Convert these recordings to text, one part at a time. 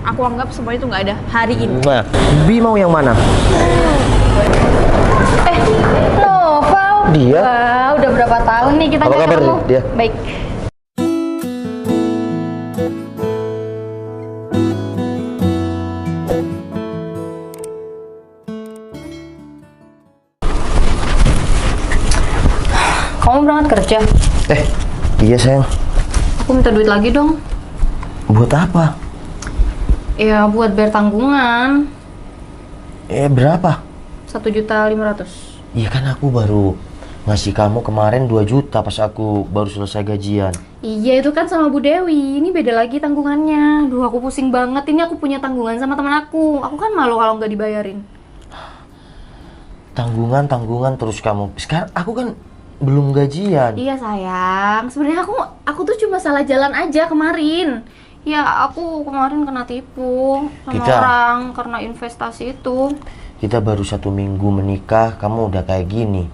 Aku anggap semua itu nggak ada hari ini. Nah, Bi mau yang mana? Noval. Dia? Wah, udah berapa tahun nih kita Apa nggak kabar ketemu? dia? Baik. Kamu berangkat kerja? Iya sayang. Aku minta duit lagi dong. Buat apa? Ya buat bayar tanggungan. Berapa? 1.500.000. Iya kan aku baru ngasih kamu kemarin 2 juta pas aku baru selesai gajian. Iya itu kan sama Bu Dewi. Ini beda lagi tanggungannya. Duh aku pusing banget. Ini aku punya tanggungan sama teman aku. Aku kan malu kalau nggak dibayarin. Tanggungan terus kamu. Sekarang aku kan belum gajian. Iya sayang. Sebenarnya aku tuh cuma salah jalan aja kemarin. Ya aku kemarin kena tipu sama orang karena investasi itu. Kita baru 1 minggu menikah, kamu udah kayak gini.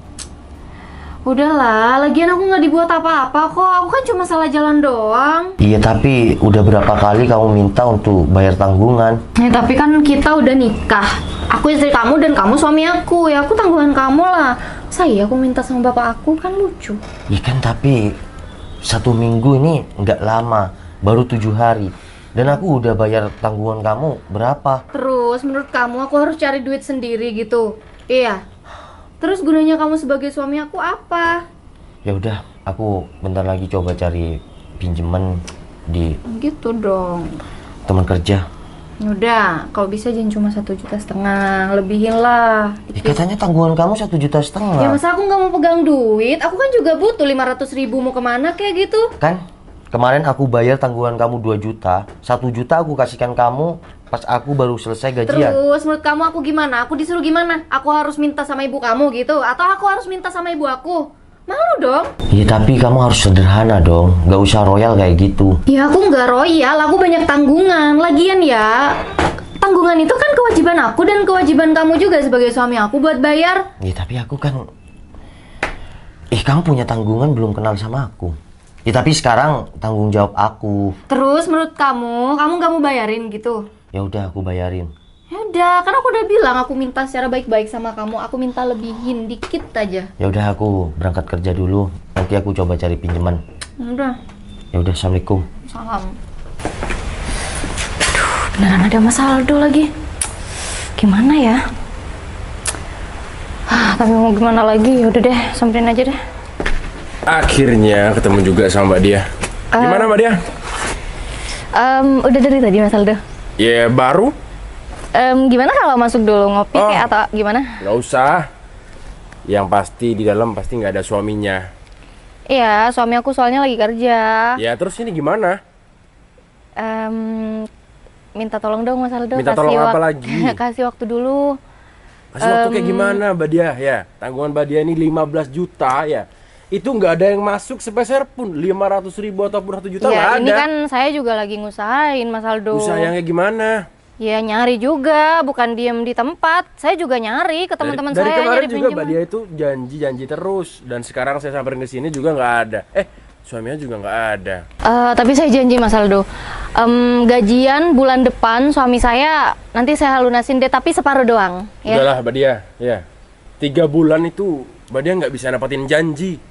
Udahlah, lagian aku nggak dibuat apa-apa kok. Aku kan cuma salah jalan doang. Iya tapi udah berapa kali kamu minta untuk bayar tanggungan? Ya tapi kan kita udah nikah. Aku istri kamu dan kamu suami aku. Ya aku tanggungan kamu lah. Saya aku minta sama bapak aku kan lucu. Iya kan tapi 1 minggu ini nggak lama, baru 7 hari. Dan aku udah bayar tanggungan kamu berapa? Terus menurut kamu aku harus cari duit sendiri gitu? Iya. Terus gunanya kamu sebagai suami aku apa? Ya udah, aku bentar lagi coba cari pinjaman di Gitu dong. teman kerja. Udah, kalau bisa jangan cuma 1,5 juta, lebihin lah. Katanya tanggungan kamu 1,5 juta. Ya masa aku nggak mau pegang duit? Aku kan juga butuh 500.000 mau kemana kayak gitu? Kan kemarin aku bayar tanggungan kamu 2 juta, 1 juta aku kasihkan kamu pas aku baru selesai gajian. Terus menurut kamu aku gimana? Aku disuruh gimana? Aku harus minta sama ibu kamu gitu? Atau aku harus minta sama ibu aku? Malu dong. Iya tapi kamu harus sederhana dong, nggak usah royal kayak gitu. Ya aku nggak royal, aku banyak tanggungan. Lagian ya, tanggungan itu kan kewajiban aku dan kewajiban kamu juga sebagai suami aku buat bayar. Iya tapi aku kan, kamu punya tanggungan belum kenal sama aku. Ya tapi sekarang tanggung jawab aku. Terus menurut kamu nggak mau bayarin gitu? Ya udah aku bayarin. Ya udah, kan aku udah bilang aku minta secara baik-baik sama kamu. Aku minta lebihin dikit aja. Ya udah aku berangkat kerja dulu. Nanti aku coba cari pinjaman. Udah. Ya udah, assalamualaikum. Salam. Aduh, beneran ada Mas Aldo lagi. Gimana ya? Tapi mau gimana lagi? Yaudah deh, samperin aja deh. Akhirnya ketemu juga sama Mbak Dia. Gimana Mbak Dia? Udah dari tadi Mas Aldo. Ya baru. Gimana kalau masuk dulu ngopi kayak atau gimana? Nggak usah. Yang pasti di dalam pasti nggak ada suaminya. Iya, suami aku soalnya lagi kerja. Ya terus ini gimana? Minta tolong dong Mas Aldo. Minta tolong apa lagi? Kasih waktu dulu. Kasih waktu kayak gimana Mbak Dia? Ya, tanggungan Mbak Dia ini 15 juta ya. Itu nggak ada yang masuk sepeser pun. 500.000 ataupun 1 juta nggak Ya, ada. ini kan saya juga lagi ngusahain Mas Aldo. Usaha yang kayak gimana? Ya nyari juga, bukan diem di tempat. Saya juga nyari ke teman-teman saya. Dari kemarin nyari juga pinjaman. Mbak Dia itu janji terus. Dan sekarang saya samperin ke sini juga nggak ada. Suaminya juga nggak ada. Tapi saya janji Mas Aldo, gajian bulan depan suami saya nanti saya lunasin deh, tapi separuh doang. Ya. Udahlah Mbak Dia, ya. 3 bulan itu Mbak Dia nggak bisa dapetin janji.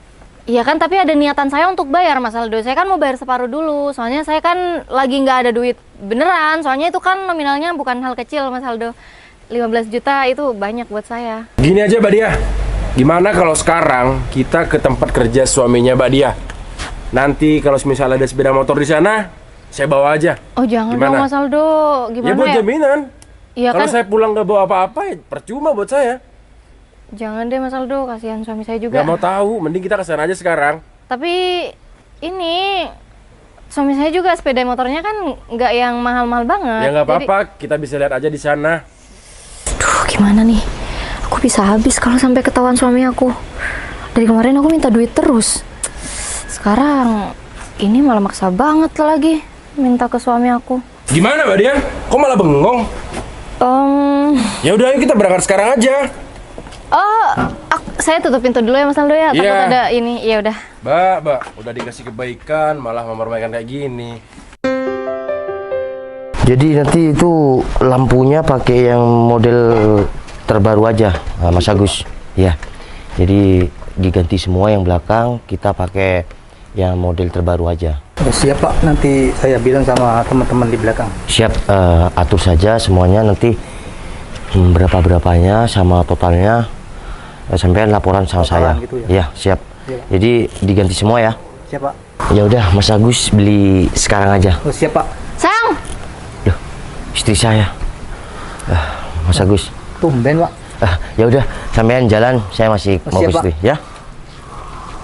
Iya kan, tapi ada niatan saya untuk bayar Mas Aldo. Saya kan mau bayar separuh dulu, soalnya saya kan lagi nggak ada duit beneran. Soalnya itu kan nominalnya bukan hal kecil Mas Aldo. 15 juta itu banyak buat saya. Gini aja Mbak Dia, gimana kalau sekarang kita ke tempat kerja suaminya Mbak Dia? Nanti kalau misalnya ada sepeda motor di sana, saya bawa aja. Oh jangan Gimana? dong Mas Aldo, gimana Ya buat ya? jaminan. Iya Kalau kan, saya pulang nggak bawa apa-apa, ya percuma buat saya. jangan deh Mas Aldo, kasihan suami saya juga. Nggak mau tahu, mending kita ke sana aja sekarang. Tapi ini suami saya juga sepeda motornya kan nggak yang mahal-mahal banget. Ya nggak Jadi- apa-apa, kita bisa lihat aja di sana. Duh, gimana nih? Aku bisa habis kalau sampai ketahuan suami aku. Dari kemarin aku minta duit terus. Sekarang ini malah maksa banget lagi minta ke suami aku. Gimana Mbak Dia? Kok malah bengong? Ya udah, ayo kita berangkat sekarang aja. Saya tutup pintu dulu ya Mas Aldo ya. Takut Iya. ada ini. Ya udah. Mbak, udah dikasih kebaikan malah mempermainkan kayak gini. Jadi nanti itu lampunya pakai yang model terbaru aja, Mas Agus. Ya. Jadi diganti semua yang belakang, kita pakai yang model terbaru aja. Siap Pak, nanti saya bilang sama teman-teman di belakang. Siap, atur saja semuanya nanti berapa-berapanya sama totalnya sampean laporan sama saya. Gitu ya? Ya, siap. Iya, Pak. Jadi diganti semua ya. Siap Pak. Ya udah, Mas Agus beli sekarang aja. Oh, siap Pak. Sayang, Loh, istri saya. Mas Agus. Tumben Pak. Ya udah, sampean jalan, saya masih Oh, mau ke siap, Pak. istri ya.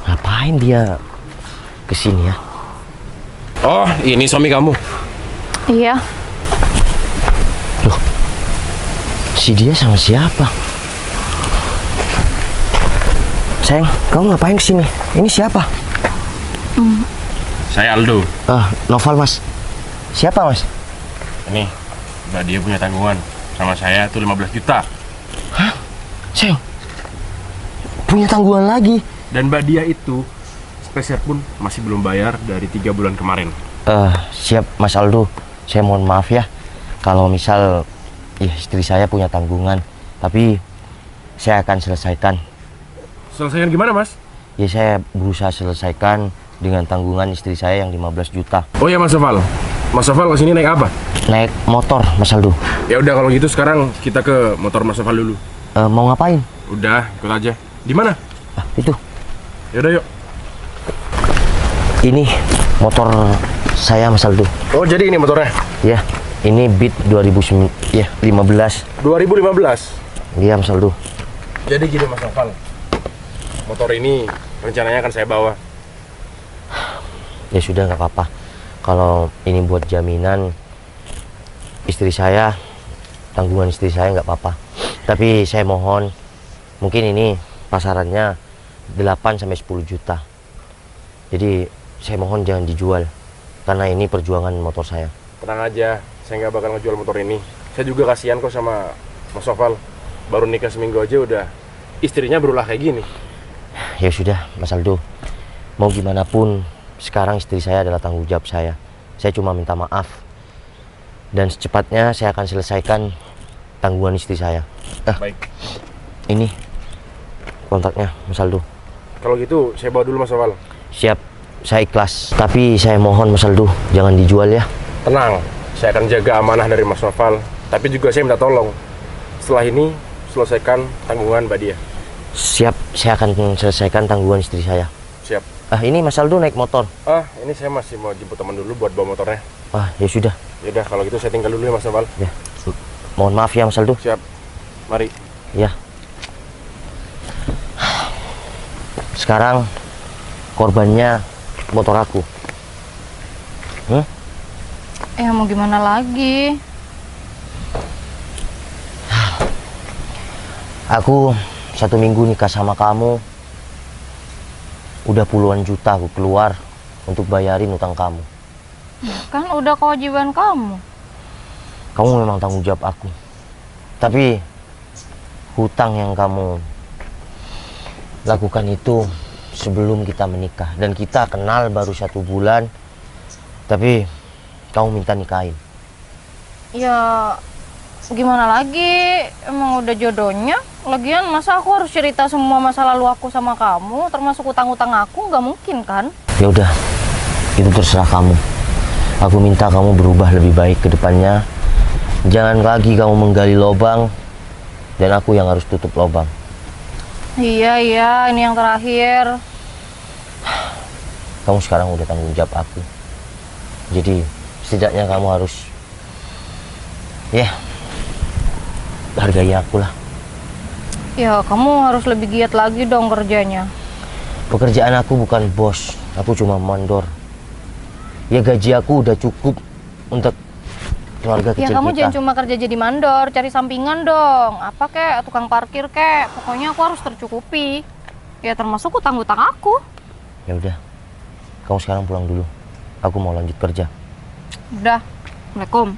Ngapain dia kesini ya? Oh, ini suami kamu. iya. Si dia sama siapa? Sayang, kamu ngapain kesini? Ini siapa? Saya Aldo. Noval Mas. Siapa Mas? Ini, Mbak dia punya tanggungan sama saya tuh 15 juta. Sayang, punya tanggungan lagi. Dan Mbak dia itu spesial pun masih belum bayar dari 3 bulan kemarin. Siap Mas Aldo. Saya mohon maaf ya kalau misal ya istri saya punya tanggungan, tapi saya akan selesaikan. Selesaikan gimana, Mas? Ya saya berusaha selesaikan dengan tanggungan istri saya yang 15 juta. Oh ya, Mas Sofal. Mas Sofal kesini naik apa? Naik motor Mas Aldo. Ya udah kalau gitu sekarang kita ke motor Mas Sofal dulu. Mau ngapain? Udah, ikut aja. Di mana? Itu. Ya udah yuk. Ini motor saya Mas Aldo. Oh, jadi ini motornya. Ya, ini Beat 2015. 2015. Iya Mas Aldo. Jadi gini Mas Sofal. Motor ini rencananya akan saya bawa. Ya sudah nggak apa-apa. Kalau ini buat jaminan istri saya, tanggungan istri saya nggak apa-apa. Tapi saya mohon, mungkin ini pasarannya 8 sampai 10 juta. Jadi saya mohon jangan dijual karena ini perjuangan motor saya. Tenang aja, saya nggak bakal ngejual motor ini. Saya juga kasihan kok sama Mas Sofal. Baru nikah seminggu aja udah istrinya berulah kayak gini. Ya sudah Mas Aldo, mau gimana pun sekarang istri saya adalah tanggung jawab saya. Saya cuma minta maaf dan secepatnya saya akan selesaikan tanggungan istri saya. Baik. Ini kontaknya Mas Aldo. Kalau gitu saya bawa dulu Mas Sofal. Siap, saya ikhlas. Tapi saya mohon Mas Aldo jangan dijual ya. Tenang, saya akan jaga amanah dari Mas Sofal. Tapi juga saya minta tolong, setelah ini selesaikan tanggungan Mbak Dia. Siap, saya akan selesaikan tanggungan istri saya. Siap. Ini Mas Aldo naik motor. Ini saya masih mau jemput teman dulu buat bawa motornya. Ya sudah. Yaudah, kalau gitu saya tinggal dulu ya Mas Sofal. Ya. Mohon maaf ya Mas Aldo. Siap. Mari. Ya. Sekarang korbannya motor aku. Ya mau gimana lagi? Aku 1 minggu nikah sama kamu. Udah puluhan juta aku keluar untuk bayarin utang kamu. Kan udah kewajiban kamu. Kamu memang tanggung jawab aku. Tapi hutang yang kamu lakukan itu sebelum kita menikah. Dan kita kenal baru 1 bulan. Tapi kamu minta nikahin. Ya gimana lagi? Emang udah jodohnya. Lagian masa aku harus cerita semua masa lalu aku sama kamu, termasuk utang-utang aku? Nggak mungkin kan? Ya udah, itu terserah kamu. Aku minta kamu berubah lebih baik ke depannya. Jangan lagi kamu menggali lubang dan aku yang harus tutup lubang. Iya, ini yang terakhir. Kamu sekarang udah tanggung jawab aku. Jadi setidaknya kamu harus hargai aku lah. Ya, kamu harus lebih giat lagi dong kerjanya. Pekerjaan aku bukan bos, aku cuma mandor. Ya gaji aku udah cukup untuk keluarga Ya kecil kamu kita. jangan cuma kerja jadi mandor, cari sampingan dong. Apa kek, tukang parkir kek. Pokoknya aku harus tercukupi. Ya termasuk utang-utang aku. Ya udah, kamu sekarang pulang dulu. Aku mau lanjut kerja. Udah, Assalamualaikum.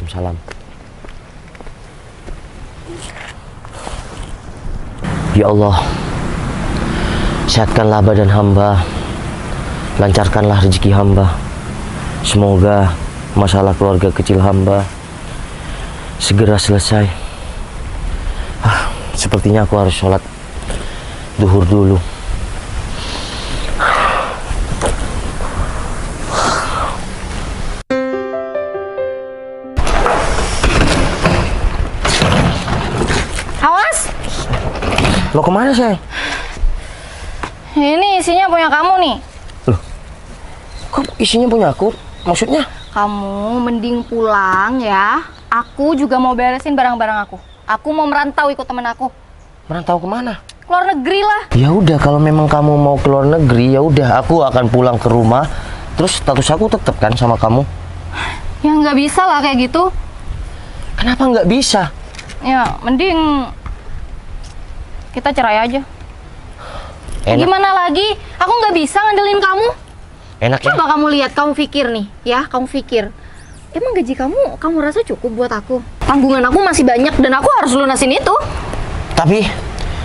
Salam. Ya Allah, sehatkanlah badan hamba, lancarkanlah rezeki hamba. Semoga masalah keluarga kecil hamba segera selesai. Sepertinya aku harus sholat duhur dulu. Awas! Lo kemana sih? Ini isinya punya kamu nih. Loh, kok isinya punya aku? Maksudnya? Kamu mending pulang ya. Aku juga mau beresin barang-barang aku. Aku mau merantau ikut temen aku. Merantau kemana? Keluar negeri lah. Ya udah, kalau memang kamu mau keluar negeri, ya udah, aku akan pulang ke rumah. Terus status aku tetap kan sama kamu? Ya nggak bisa lah kayak gitu. Kenapa nggak bisa? Ya mending kita cerai aja. Enak. Gimana lagi? Aku nggak bisa ngandelin kamu. Enak ya? Coba kamu lihat, kamu pikir nih, ya, kamu pikir. Emang gaji kamu rasa cukup buat aku? Tanggungan aku masih banyak dan aku harus lunasin itu. Tapi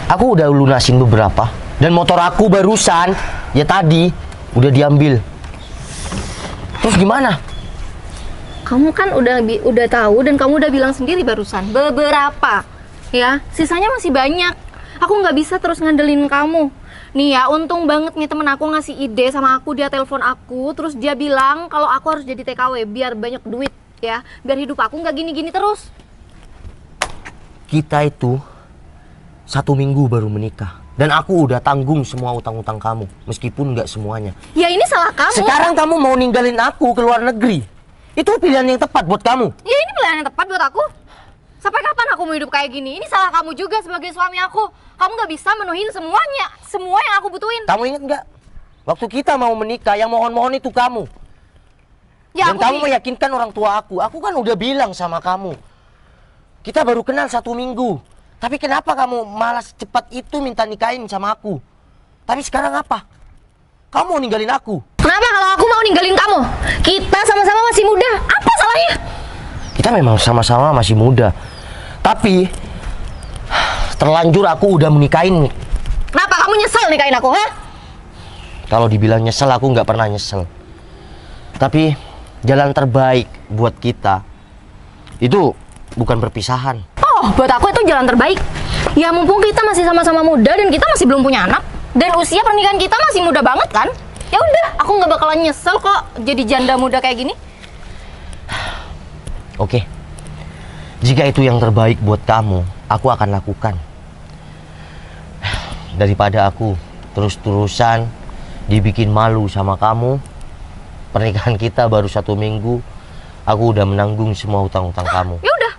aku udah lunasin beberapa. Dan motor aku barusan, ya tadi, udah diambil. Terus gimana? Kamu kan udah tahu dan kamu udah bilang sendiri barusan beberapa, ya. Sisanya masih banyak. Aku nggak bisa terus ngandelin kamu. Nih ya, untung banget nih temen aku ngasih ide sama aku, dia telepon aku, terus dia bilang kalau aku harus jadi TKW biar banyak duit, ya, biar hidup aku nggak gini-gini terus. Kita itu 1 minggu baru menikah. Dan aku udah tanggung semua utang-utang kamu, meskipun nggak semuanya. Ya ini salah kamu. Sekarang kamu mau ninggalin aku ke luar negeri. Itu pilihan yang tepat buat kamu. Ya ini pilihan yang tepat buat aku. Sampai kapan aku mau hidup kayak gini? Ini salah kamu juga sebagai suami aku. Kamu nggak bisa menuhin semuanya, semua yang aku butuhin. Kamu ingat nggak? Waktu kita mau menikah, yang mohon-mohon itu kamu. Ya, Dan kamu meyakinkan orang tua aku. Aku kan udah bilang sama kamu. Kita baru kenal 1 minggu. Tapi kenapa kamu malah secepat itu minta nikahin sama aku? Tapi sekarang apa? Kamu mau ninggalin aku? Kenapa kalau aku mau ninggalin kamu? Kita sama-sama masih muda. Apa salahnya? Kita memang sama-sama masih muda. Tapi terlanjur aku udah menikahin. Kenapa kamu nyesel nikahin aku, ha? Kalau dibilang nyesel, aku nggak pernah nyesel. Tapi jalan terbaik buat kita itu bukan perpisahan. Oh, buat aku itu jalan terbaik. Ya mumpung kita masih sama-sama muda dan kita masih belum punya anak. Dan usia pernikahan kita masih muda banget kan? Ya udah, aku nggak bakalan nyesel kok jadi janda muda kayak gini. Oke. Jika itu yang terbaik buat kamu, aku akan lakukan. Daripada aku terus-terusan dibikin malu sama kamu. Pernikahan kita baru 1 minggu, aku udah menanggung semua hutang-hutang kamu. Ya udah,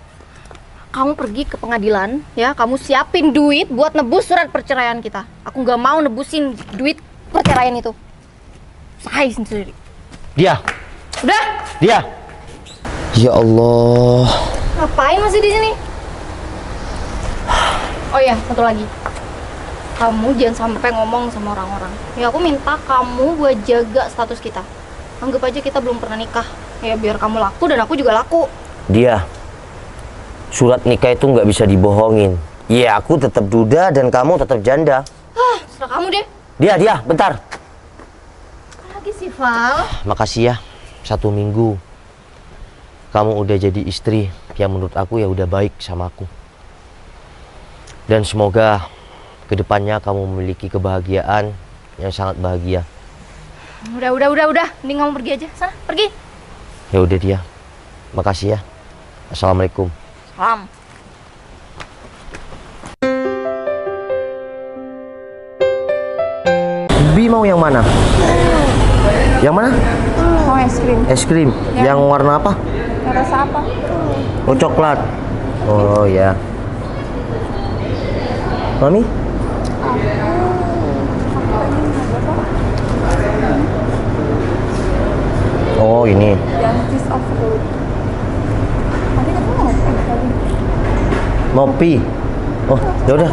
kamu pergi ke pengadilan, ya. Kamu siapin duit buat nebus surat perceraian kita. Aku nggak mau nebusin duit perceraian itu. Usahain sendiri. Dia. Udah. Dia. Ya Allah. Ngapain masih di sini? Oh iya, satu lagi. Kamu jangan sampai ngomong sama orang-orang. Ya aku minta kamu buat jaga status kita. Anggap aja kita belum pernah nikah. Ya biar kamu laku dan aku juga laku. Dia. Surat nikah itu nggak bisa dibohongin. Ya aku tetap duda dan kamu tetap janda. Serah kamu deh. Dia, bentar. Apa lagi sih, Val? Makasih ya, 1 minggu kamu udah jadi istri yang menurut aku ya udah baik sama aku. Dan semoga kedepannya kamu memiliki kebahagiaan yang sangat bahagia. Udah. Mending kamu pergi aja. Sana, pergi. Ya udah dia. Makasih ya. Assalamualaikum. Salam. Bi mau yang mana? Yang mana? Mau es krim. Es krim. Yang warna apa? Rasa apa? Oh, coklat. Oh ya. Mami? Oh ini. Yang piece of fruit. Tadi kamu mau tadi. Mopi. Oh ya udah.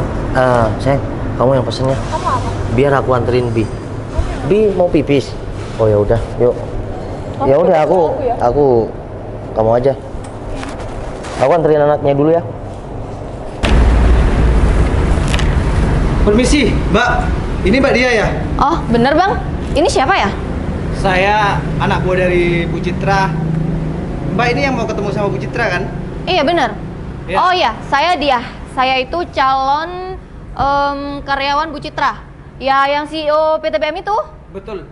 Sayang, kamu yang pesennya. Kamu apa? Biar aku anterin Bi. Bi mau pipis. Oh ya udah, yuk. Ya udah aku kamu aja. Aku anterin anaknya dulu ya. Permisi, Mbak. Ini Mbak Dia ya? Oh, bener bang. Ini siapa ya? Saya anak buah dari Bu Citra. Mbak ini yang mau ketemu sama Bu Citra kan? Iya benar. Iya. Oh iya, saya dia. Saya itu calon karyawan Bu Citra. Ya, yang CEO PTBM itu. Betul.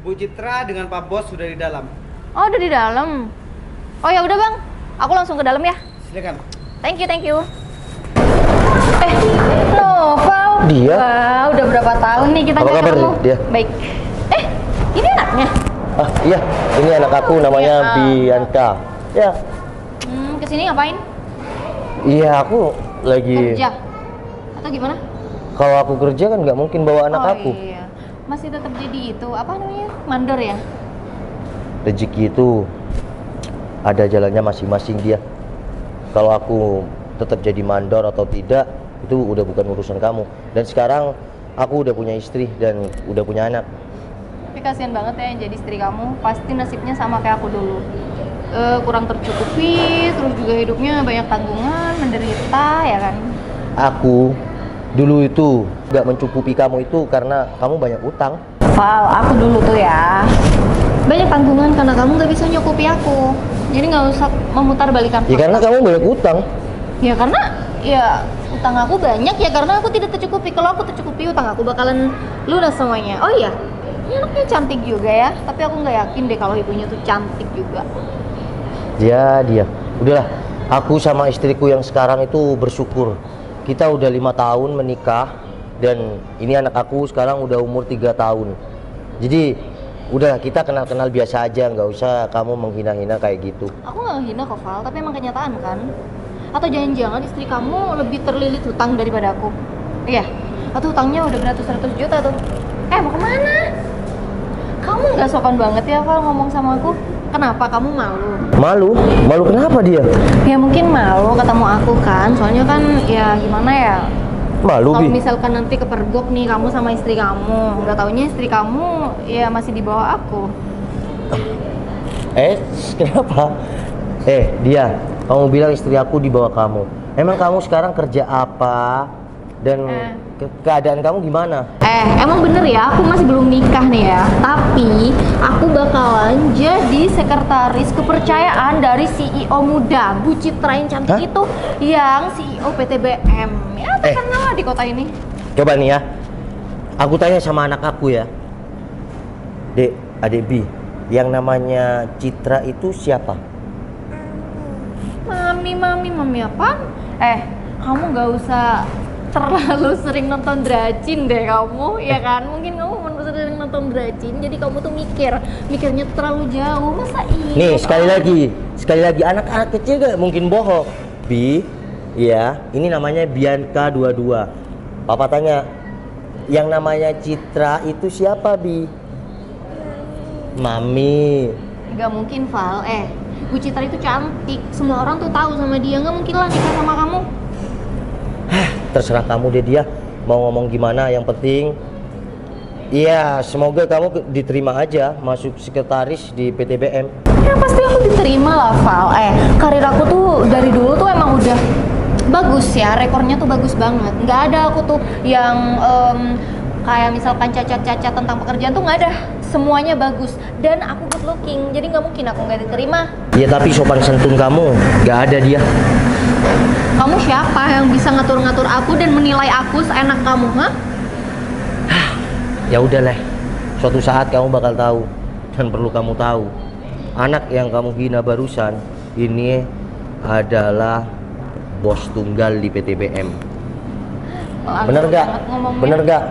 Bu Citra dengan Pak Bos sudah di dalam. Oh, udah di dalam. Oh ya udah bang, aku langsung ke dalam ya. Silakan. Thank you. Noval. Dia? Wah, udah berapa tahun nih kita Apa nggak kabar, ketemu? dia? Baik. Ini anaknya. Ah iya, ini anak aku namanya Ya. Bianca. Ya, Kesini ngapain? iya aku lagi. Kerja. Atau gimana? Kalau aku kerja kan nggak mungkin bawa anak aku. Iya. Masih tetap jadi itu apa namanya? Mandor ya? Rezeki itu ada jalannya masing-masing dia. Kalau aku tetap jadi mandor atau tidak, itu udah bukan urusan kamu. Dan sekarang aku udah punya istri dan udah punya anak. Tapi kasihan banget ya yang jadi istri kamu. Pasti nasibnya sama kayak aku dulu. Kurang tercukupi, terus juga hidupnya banyak tanggungan, menderita ya kan. Aku dulu itu nggak mencukupi kamu itu karena kamu banyak utang. Val, aku dulu tuh ya banyak tanggungan karena kamu nggak bisa nyukupi aku. Jadi nggak usah memutar balikan Ya karena kamu banyak utang. Ya karena ya utang aku banyak ya karena aku tidak tercukupi. Kalau aku tercukupi utang aku bakalan lunas semuanya. Oh iya, ini anaknya cantik juga ya. Tapi aku nggak yakin deh kalau ibunya tuh cantik juga. Dia. Udahlah, aku sama istriku yang sekarang itu bersyukur. Kita udah 5 tahun menikah dan ini anak aku sekarang udah umur 3 tahun. Jadi udah kita kenal-kenal biasa aja, nggak usah kamu menghina-hina kayak gitu. Aku nggak menghina kok Val, tapi emang kenyataan kan. Atau jangan-jangan istri kamu lebih terlilit hutang daripada aku? Iya, atau hutangnya udah beratus-ratus juta tuh. Mau kemana? Kamu nggak sopan banget ya Val ngomong sama aku. Kenapa kamu malu? Malu? Malu kenapa dia? Ya mungkin malu ketemu aku kan, soalnya kan ya gimana ya. Malu, Kalau Bi? misalkan nanti kepergok nih kamu sama istri kamu, nggak taunya istri kamu ya masih di bawah aku. Kenapa? Dia, kamu bilang istri aku di bawah kamu. Emang kamu sekarang kerja apa? Dan keadaan kamu gimana? Emang bener ya, aku masih belum nikah nih ya. Tapi aku bakalan jadi sekretaris kepercayaan dari CEO muda Bu Citra yang cantik itu, yang CEO PTBM. Ya terkenal lah di kota ini. Coba nih ya, aku tanya sama anak aku ya. Dek, adik Bi, yang namanya Citra itu siapa? Mami apaan? Kamu gak usah terlalu sering nonton Dracin deh kamu, ya kan? Mungkin kamu sering nonton Dracin, jadi kamu tuh mikirnya terlalu jauh. Masa iya? Nih, sekali lagi anak-anak kecil gak mungkin bohong. Bi, ya, ini namanya Bianca 22. Papa tanya, yang namanya Citra itu siapa, Bi? Mami. Gak mungkin, Val. Bu Citra itu cantik. Semua orang tuh tahu sama dia. Gak mungkin lah nikah sama kamu. Terserah kamu deh dia mau ngomong gimana, yang penting iya semoga kamu diterima aja masuk sekretaris di PTBM. Ya pasti aku diterima lah Val. Karir aku tuh dari dulu tuh emang udah bagus ya, rekornya tuh bagus banget. Nggak ada aku tuh yang kayak misalkan cacat-cacat tentang pekerjaan tuh nggak ada. Semuanya bagus dan aku good looking, jadi nggak mungkin aku nggak diterima. Ya tapi sopan santun kamu nggak ada dia. Kamu siapa yang bisa ngatur-ngatur aku dan menilai aku seenak kamu, ha? Ya udah lah, suatu saat kamu bakal tahu. Dan perlu kamu tahu, anak yang kamu hina barusan ini adalah bos tunggal di PTBM. Bener gak? Bener gak?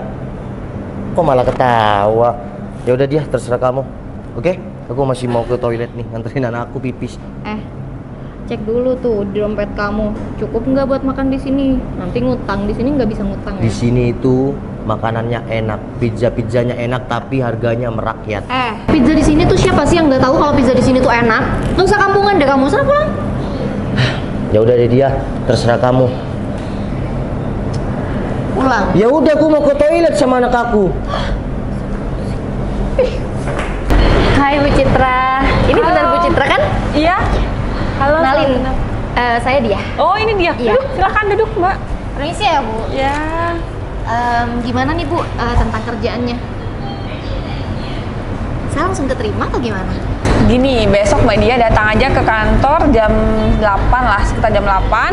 Kok malah ketawa? Ya udah dia, terserah kamu. Oke? Aku masih mau ke toilet nih, nganterin anak aku pipis. Cek dulu tuh di dompet kamu, cukup nggak buat makan di sini? Nanti ngutang di sini nggak bisa ngutang Di ya? sini itu makanannya enak, pizzanya enak, tapi harganya merakyat. Pizza di sini tuh siapa sih yang nggak tahu kalau pizza di sini tuh enak? Nggak usah kampungan deh kamu, sana pulang. Ya udah deh dia, terserah kamu. Pulang. Ya udah, aku mau ke toilet sama anak aku. Hai Bu Citra, ini benar Bu Citra kan? Iya. Halo. Kenalin, saya dia. Oh, ini dia. Iya. Duduk, silakan duduk, Mbak. Permisi ya Bu. Ya. Gimana nih Bu tentang kerjaannya? Saya langsung keterima atau gimana? Gini, besok Mbak Dia datang aja ke kantor jam 8 lah, sekitar jam 8.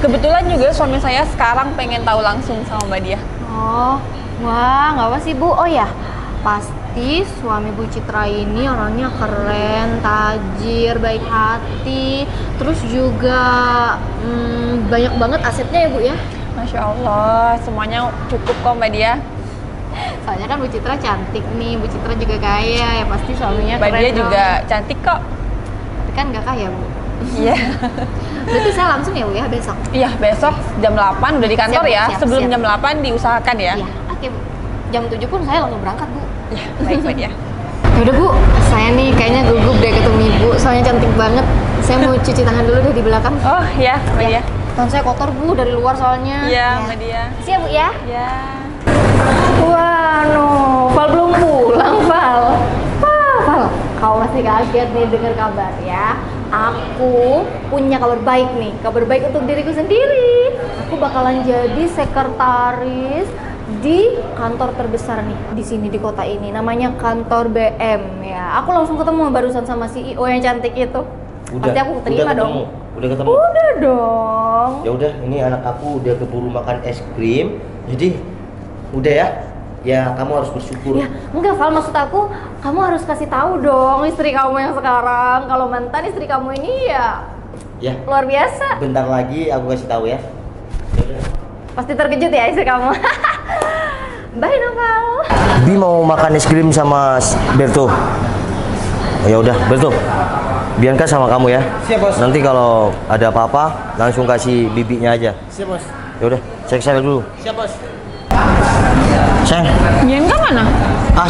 Kebetulan juga suami saya sekarang pengen tahu langsung sama Mbak Dia. Oh, wah, nggak apa sih Bu? Oh ya, pasti suami Bu Citra ini orangnya keren, tajir, baik hati, terus juga banyak banget asetnya ya Bu ya? Masya Allah, semuanya cukup kok Mbak Dia. Soalnya kan Bu Citra cantik nih, Bu Citra juga kaya, ya pasti suaminya Mbak keren Dia dong. juga cantik kok. Tapi kan nggak kaya Bu. Iya. Berarti saya langsung ya Bu ya besok? Iya, besok jam 8 udah di kantor Siap, ya. siap, Sebelum siap. jam 8 diusahakan ya. Iya, oke Bu. Jam 7 pun saya langsung berangkat Bu. Iya, baik Mbak Dia. Yaudah Bu, saya nih kayaknya gugup deh ketemu Ibu, soalnya cantik banget. Saya mau cuci tangan dulu deh di belakang. Oh iya, Mbak Dia. Tangan saya kotor Bu, dari luar soalnya. Iya, Mbak Dia. Siap Bu ya? Iya. Wah, no, Val belum pulang, Val. Wah, Val, kau pasti kaget nih dengar kabar ya. Aku punya kabar baik nih, kabar baik untuk diriku sendiri. Aku bakalan jadi sekretaris di kantor terbesar nih di sini di kota ini. Namanya kantor BM ya. Aku langsung ketemu barusan sama CEO yang cantik itu. Pasti aku terima dong. Udah ketemu. Udah dong. Ya udah, ini anak aku udah keburu makan es krim. Jadi udah ya. Ya, kamu harus bersyukur. Ya, enggak Val, maksud aku kamu harus kasih tahu dong istri kamu yang sekarang kalau mantan istri kamu ini ya Ya, luar biasa. bentar lagi aku kasih tahu ya. Yaudah. Pasti terkejut ya istri kamu. Bye Noval. Bi mau makan es krim sama Berto. Oh, ya udah, Berto. Bianca sama kamu ya. Siap, Bos. Nanti kalau ada apa-apa langsung kasih bibinya aja. Siap, Bos. Ya udah, saya dulu. Siap, Bos. Sayang. Bianca mana?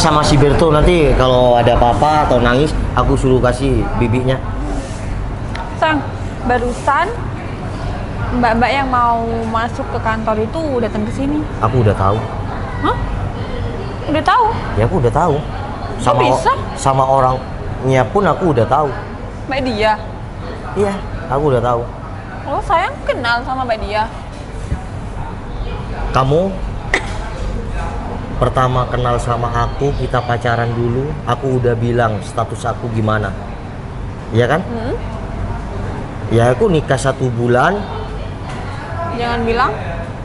Sama si Berto, nanti kalau ada apa-apa atau nangis aku suruh kasih bibinya. Sang, barusan mbak-mbak yang mau masuk ke kantor itu datang ke sini. Aku udah tahu. Hah? Udah tahu? Ya aku udah tahu. bisa? Sama orangnya pun aku udah tahu. Mbak Dia. Iya, aku udah tahu. Oh, sayang kenal sama Mbak Dia. Kamu pertama kenal sama aku, kita pacaran dulu, aku udah bilang status aku gimana. Iya kan? Ya aku nikah 1 bulan. Jangan bilang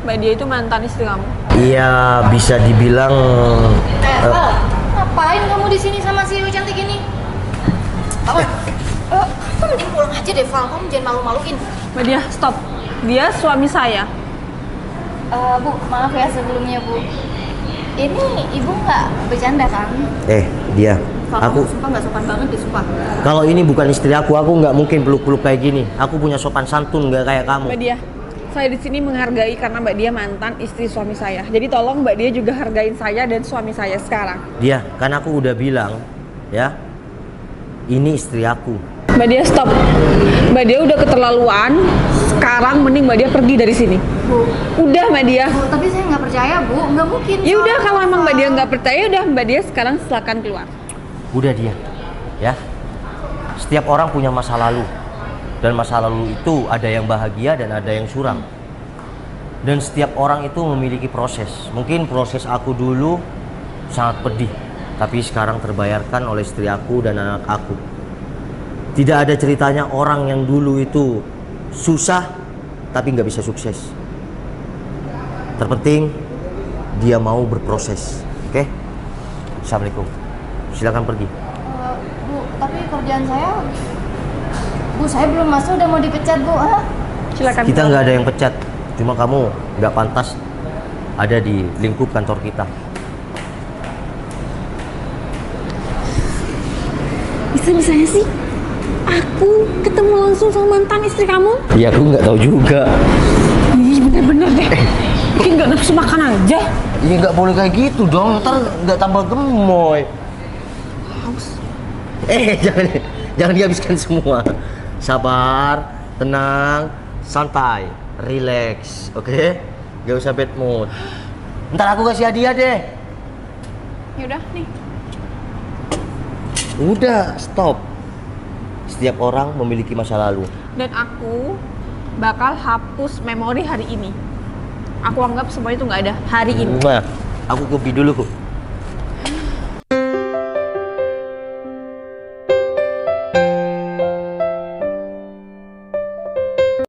Mbak Dia itu mantan istri kamu. Iya, bisa dibilang Val, ngapain kamu di sini sama si Ibu cantik ini? Kamu mending pulang aja deh Val, kamu jangan malu-maluin. Mbak Dia, stop. Dia suami saya. Bu, maaf ya sebelumnya Bu. Ini Ibu nggak bercanda kan? dia. Val, Aku kamu sumpah nggak sopan banget deh, sumpah. kalau ini bukan istri aku nggak mungkin peluk-peluk kayak gini. Aku punya sopan santun nggak kayak kamu. Mbak Dia, saya di sini menghargai karena Mbak Dia mantan istri suami saya. Jadi tolong Mbak Dia juga hargain saya dan suami saya sekarang. Dia, kan aku udah bilang, ya, ini istri aku. Mbak Dia, stop. Mbak Dia udah keterlaluan. Sekarang mending Mbak Dia pergi dari sini. Bu, Udah Mbak Dia. Bu, tapi saya nggak percaya Bu, nggak mungkin. Ya udah, Val. kalau emang Mbak Dia nggak percaya, udah Mbak Dia sekarang silakan keluar. Udah dia, ya. Setiap orang punya masa lalu, dan masa lalu itu ada yang bahagia dan ada yang suram. Dan setiap orang itu memiliki proses. Mungkin proses aku dulu sangat pedih, tapi sekarang terbayarkan oleh istri aku dan anak aku. Tidak ada ceritanya orang yang dulu itu susah tapi nggak bisa sukses. Terpenting dia mau berproses. Oke? Assalamualaikum. Silakan pergi. Bu, tapi kerjaan saya, Bu, saya belum masuk udah mau dipecat Bu. Hah? Silakan. Kita nggak ada yang pecat, cuma kamu nggak pantas ada di lingkup kantor kita. Bisa-bisanya sih aku ketemu langsung sama mantan istri kamu? Iya, aku nggak tahu juga. Ih, bener-bener deh. Kayak nggak nafsu makan aja. Iya, nggak boleh kayak gitu dong, ntar nggak tambah gemoy. Haus. Jangan dihabiskan semua. Sabar, tenang, santai, relax, oke? Gak usah bad mood. Ntar aku kasih hadiah deh. Yaudah, nih. Udah, stop. Setiap orang memiliki masa lalu. Dan aku bakal hapus memori hari ini. Aku anggap semua itu nggak ada hari ini. Nah, aku kopi dulu.